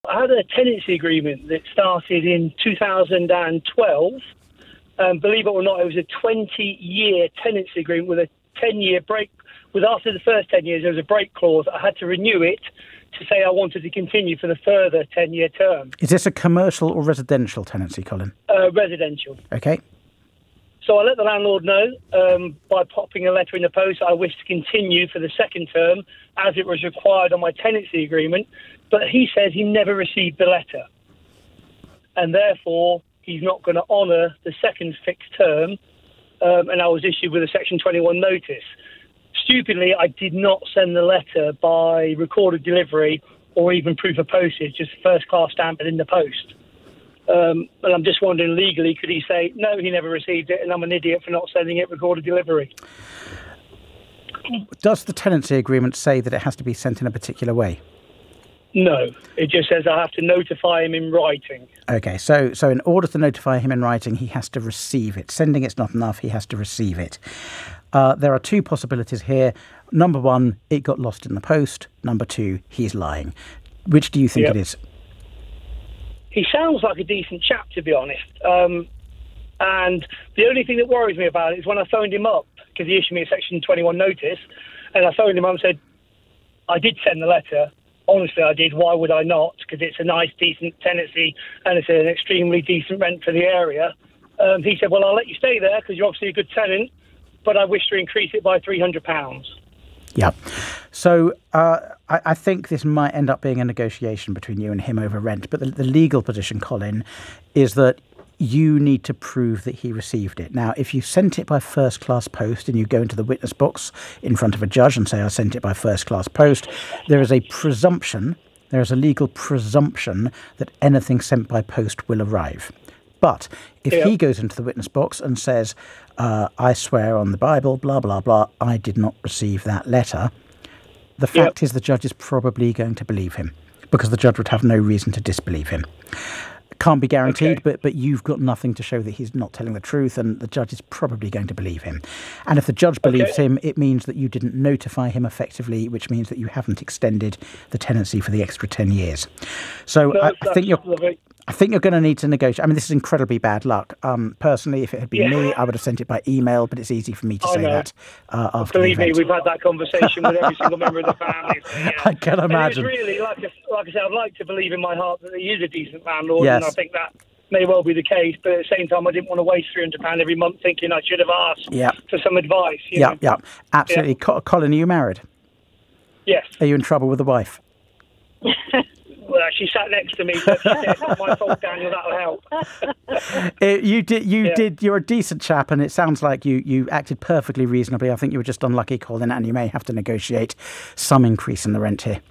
I had a tenancy agreement that started in 2012. Believe it or not, it was a 20-year tenancy agreement with a 10-year break. After the first 10 years, there was a break clause. I had to renew it to say I wanted to continue for the further 10-year term. Is this a commercial or residential tenancy, Colin? Residential. Okay. So I let the landlord know by popping a letter in the post I wish to continue for the second term as it was required on my tenancy agreement. But he says he never received the letter. And therefore, he's not going to honour the second fixed term. And I was issued with a Section 21 notice. Stupidly, I did not send the letter by recorded delivery or even proof of postage, just first class stamp it in the post. And I'm just wondering, legally, could he say, no, he never received it, and I'm an idiot for not sending it recorded delivery? Does the tenancy agreement say that it has to be sent in a particular way? No, it just says I have to notify him in writing. Okay, so in order to notify him in writing, he has to receive it. Sending it's not enough, he has to receive it. There are two possibilities here. Number one, it got lost in the post. Number two, he's lying. Which do you think it is? He sounds like a decent chap, to be honest. And the only thing that worries me about it is when I phoned him up, because he issued me a Section 21 notice, and I phoned him up and said, I did send the letter. Honestly, I did. Why would I not? Because it's a nice, decent tenancy, and it's an extremely decent rent for the area. He said, well, I'll let you stay there because you're obviously a good tenant, but I wish to increase it by £300. Yeah. So I think this might end up being a negotiation between you and him over rent. But the legal position, Colin, is that you need to prove that he received it. Now, if you sent it by first-class post and you go into the witness box in front of a judge and say, I sent it by first-class post, there is a presumption, there is a legal presumption that anything sent by post will arrive. But if he goes into the witness box and says, I swear on the Bible, blah, blah, blah, I did not receive that letter, the fact is the judge is probably going to believe him because the judge would have no reason to disbelieve him. Can't be guaranteed, but you've got nothing to show that he's not telling the truth, and the judge is probably going to believe him. And if the judge believes him, it means that you didn't notify him effectively, which means that you haven't extended the tenancy for the extra 10 years. So no, I think you're going to need to negotiate. I mean, this is incredibly bad luck. Personally, if it had been me, I would have sent it by email, but it's easy for me to say that after Believe me, we've had that conversation with every single member of the family. So, I can imagine. And it's really, like I said, I'd like to believe in my heart that he is a decent landlord, and I think that may well be the case, but at the same time, I didn't want to waste £300 every month thinking I should have asked for some advice. Yeah, absolutely. Yeah. Colin, are you married? Yes. Are you in trouble with the wife? Well, she sat next to me, so she said, it's not my fault, Daniel, that'll help. You're a decent chap, and it sounds like you acted perfectly reasonably. I think you were just unlucky, Colin, and you may have to negotiate some increase in the rent here.